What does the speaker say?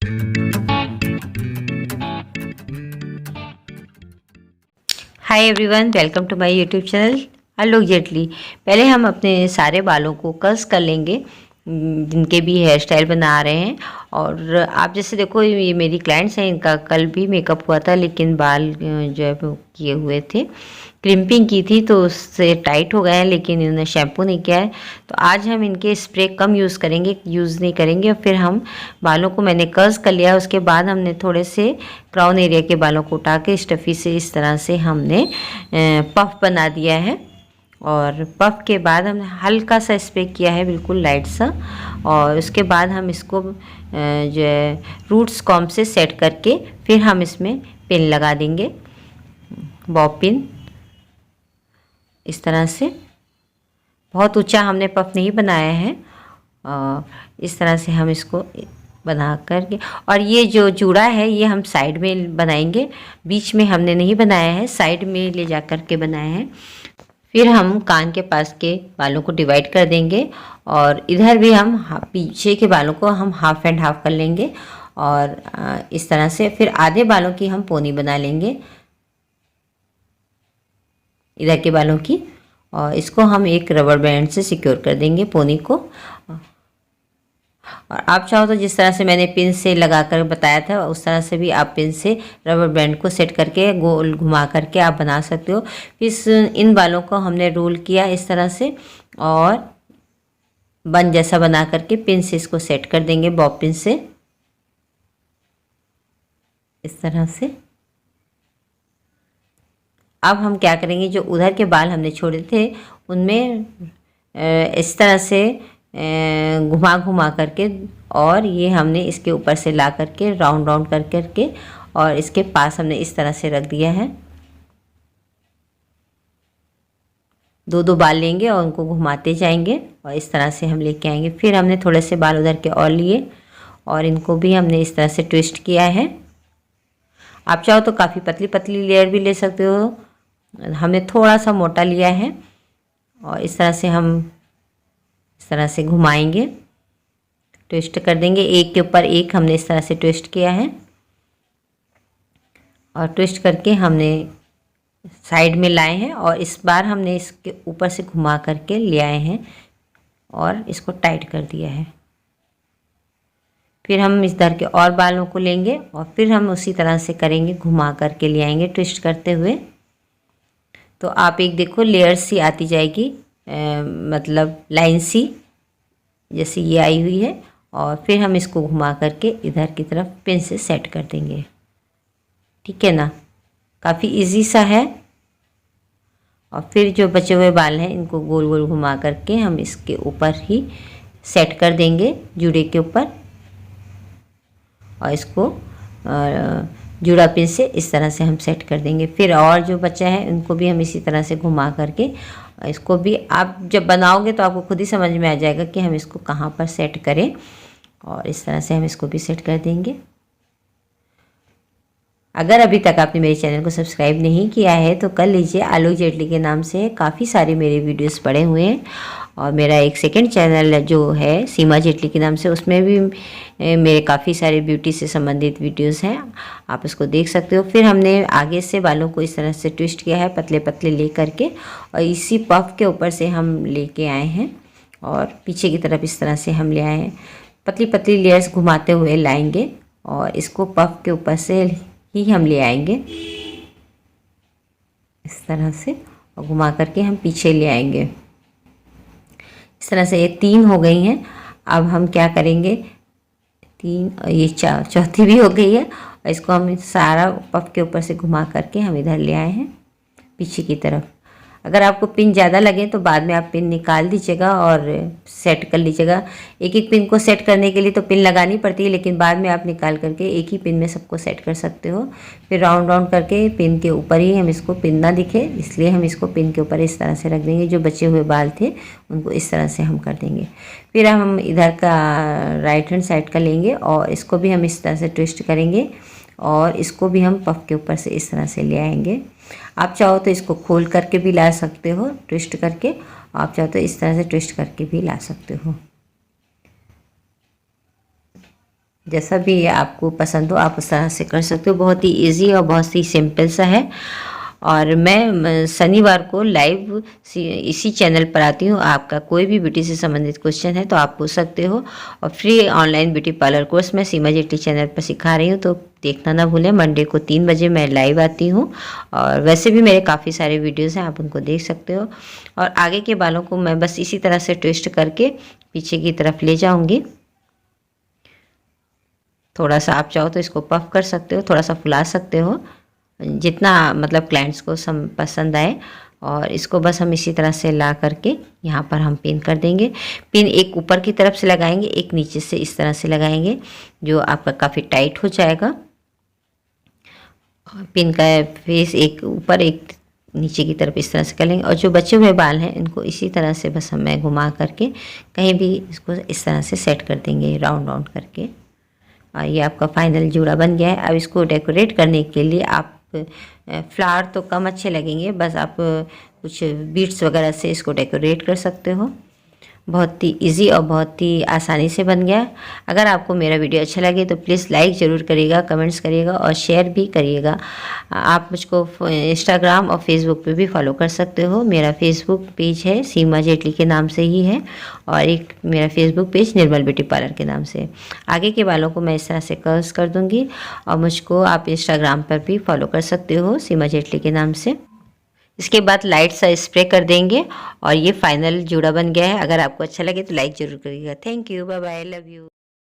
Hi everyone, welcome to my YouTube channel Alok Jaitley. पहले हम अपने सारे बालों को कर्स कर लेंगे जिनके भी हेयर स्टाइल बना रहे हैं। और आप जैसे देखो, ये मेरी क्लाइंट्स हैं, इनका कल भी मेकअप हुआ था लेकिन बाल जो है वो किए हुए थे, क्रिम्पिंग की थी तो उससे टाइट हो गए हैं, लेकिन इन्होंने शैम्पू नहीं किया है। तो आज हम इनके स्प्रे कम यूज़ नहीं करेंगे। और फिर हम बालों को मैंने कर्स कर लिया, उसके बाद हमने थोड़े से क्राउन एरिया के बालों को उठा के स्टफ़ी से इस तरह से हमने पफ बना दिया है। और पफ के बाद हमने हल्का सा स्प्रे किया है, बिल्कुल लाइट सा। और उसके बाद हम इसको जो है रूट्स कॉम्ब से सेट करके फिर हम इसमें पिन लगा देंगे, बॉब पिन। इस तरह से बहुत ऊंचा हमने पफ नहीं बनाया है। इस तरह से हम इसको बना करके, और ये जो जूड़ा है ये हम साइड में बनाएंगे, बीच में हमने नहीं बनाया है, साइड में ले जा कर के बनाया है। फिर हम कान के पास के बालों को डिवाइड कर देंगे और इधर भी हम पीछे के बालों को हम हाफ एंड हाफ कर लेंगे। और इस तरह से फिर आधे बालों की हम पोनी बना लेंगे, इधर के बालों की। और इसको हम एक रबर बैंड से सिक्योर कर देंगे पोनी को। और आप चाहो तो जिस तरह से मैंने पिन से लगा कर बताया था उस तरह से भी आप पिन से रबर बैंड को सेट करके गोल घुमा करके आप बना सकते हो। इन बालों को हमने रोल किया इस तरह से और बन जैसा बना करके पिन से इसको सेट कर देंगे, बॉब पिन से इस तरह से। अब हम क्या करेंगे, जो उधर के बाल हमने छोड़े थे उनमें इस तरह से घुमा घुमा करके, और ये हमने इसके ऊपर से ला करके राउंड राउंड कर करके और इसके पास हमने इस तरह से रख दिया है। दो दो बाल लेंगे और उनको घुमाते जाएंगे और इस तरह से हम लेके आएंगे। फिर हमने थोड़े से बाल उधर के और लिए और इनको भी हमने इस तरह से ट्विस्ट किया है। आप चाहो तो काफ़ी पतली पतली लेयर भी ले सकते हो, हमने थोड़ा सा मोटा लिया है। और इस तरह से हम इस तरह से घुमाएंगे, ट्विस्ट कर देंगे, एक के ऊपर एक हमने इस तरह से ट्विस्ट किया है। और ट्विस्ट करके हमने साइड में लाए हैं और इस बार हमने इसके ऊपर से घुमा करके ले आए हैं और इसको टाइट कर दिया है। फिर हम इस तरह के और बालों को लेंगे और फिर हम उसी तरह से करेंगे, घुमा करके ले आएंगे ट्विस्ट करते हुए। तो आप एक देखो लेयर सी आती जाएगी, मतलब लाइन सी जैसी ये आई हुई है। और फिर हम इसको घुमा करके इधर की तरफ पिन से सेट कर देंगे, ठीक है ना। काफ़ी इजी सा है। और फिर जो बचे हुए बाल हैं इनको गोल गोल घुमा करके हम इसके ऊपर ही सेट कर देंगे, जूड़े के ऊपर। और इसको जूड़ा पिन से इस तरह से हम सेट कर देंगे। फिर और जो बचा है उनको भी हम इसी तरह से घुमा करके, इसको भी आप जब बनाओगे तो आपको खुद ही समझ में आ जाएगा कि हम इसको कहाँ पर सेट करें। और इस तरह से हम इसको भी सेट कर देंगे। अगर अभी तक आपने मेरे चैनल को सब्सक्राइब नहीं किया है तो कर लीजिए, आलोक जेटली के नाम से काफ़ी सारे मेरे वीडियोस पड़े हुए हैं। और मेरा एक सेकंड चैनल जो है सीमा जेटली के नाम से, उसमें भी मेरे काफ़ी सारे ब्यूटी से संबंधित वीडियोस हैं, आप उसको देख सकते हो। फिर हमने आगे से बालों को इस तरह से ट्विस्ट किया है पतले पतले ले करके, और इसी पफ के ऊपर से हम लेके आए हैं और पीछे की तरफ इस तरह से हम ले आए हैं। पतली पतली लेयर्स घुमाते हुए लाएंगे और इसको पफ के ऊपर से ही हम ले आएंगे इस तरह से, और घुमा करके हम पीछे ले आएंगे। इस तरह से ये 3 हो गई हैं। अब हम क्या करेंगे, 3 और ये चौथी भी हो गई है। और इसको हम सारा पफ के ऊपर से घुमा करके हम इधर ले आए हैं पीछे की तरफ। अगर आपको पिन ज़्यादा लगे तो बाद में आप पिन निकाल दीजिएगा और सेट कर लीजिएगा। एक एक पिन को सेट करने के लिए तो पिन लगानी पड़ती है, लेकिन बाद में आप निकाल करके एक ही पिन में सबको सेट कर सकते हो। फिर राउंड राउंड करके पिन के ऊपर ही हम इसको, पिन ना दिखे इसलिए हम इसको पिन के ऊपर इस तरह से रख देंगे। जो बचे हुए बाल थे उनको इस तरह से हम कर देंगे। फिर हम इधर का राइट हैंड साइड का लेंगे और इसको भी हम इस तरह से ट्विस्ट करेंगे और इसको भी हम पफ के ऊपर से इस तरह से ले आएंगे। आप चाहो तो इसको खोल करके भी ला सकते हो ट्विस्ट करके, आप चाहो तो इस तरह से ट्विस्ट करके भी ला सकते हो। जैसा भी आपको पसंद हो आप उस तरह से कर सकते हो। बहुत ही इजी और बहुत ही सिंपल सा है। और मैं शनिवार को लाइव इसी चैनल पर आती हूँ। आपका कोई भी ब्यूटी से संबंधित क्वेश्चन है तो आप पूछ सकते हो। और free online beauty parlour course मैं सीमा जेटली चैनल पर सिखा रही हूँ, तो देखना ना भूलें। मंडे को 3 बजे मैं लाइव आती हूँ। और वैसे भी मेरे काफ़ी सारे वीडियोज़ हैं, आप उनको देख सकते हो। और आगे के बालों को मैं बस इसी तरह से ट्विस्ट करके पीछे की तरफ ले जाऊँगी। थोड़ा सा आप चाहो तो इसको पफ कर सकते हो, थोड़ा सा फुला सकते हो, जितना मतलब क्लाइंट्स को पसंद आए। और इसको बस हम इसी तरह से ला करके यहाँ पर हम पिन कर देंगे। पिन एक ऊपर की तरफ से लगाएंगे, एक नीचे से इस तरह से लगाएंगे, जो आपका काफ़ी टाइट हो जाएगा। पिन का फेस एक ऊपर एक नीचे की तरफ इस तरह से कर लेंगे। और जो बचे हुए बाल हैं इनको इसी तरह से बस हमें घुमा करके कहीं भी इसको इस तरह से सेट कर देंगे राउंड राउंड करके। और ये आपका फाइनल जूड़ा बन गया है। अब इसको डेकोरेट करने के लिए आप फ्लावर तो कम अच्छे लगेंगे, बस आप कुछ बीड्स वगैरह से इसको डेकोरेट कर सकते हो। बहुत ही इजी और बहुत ही आसानी से बन गया। अगर आपको मेरा वीडियो अच्छा लगे तो प्लीज़ लाइक ज़रूर करिएगा, कमेंट्स करिएगा और शेयर भी करिएगा। आप मुझको इंस्टाग्राम और फेसबुक पे भी फॉलो कर सकते हो। मेरा फेसबुक पेज है सीमा जेटली के नाम से ही है, और एक मेरा फेसबुक पेज निर्मल ब्यूटी पार्लर के नाम से। आगे के बालों को मैं इस तरह से कर्ल्स कर दूँगी। और मुझको आप इंस्टाग्राम पर भी फॉलो कर सकते हो सीमा जेटली के नाम से। इसके बाद लाइट सा स्प्रे कर देंगे और ये फाइनल जूड़ा बन गया है। अगर आपको अच्छा लगे तो लाइक ज़रूर करिएगा। Thank you, bye bye, love you.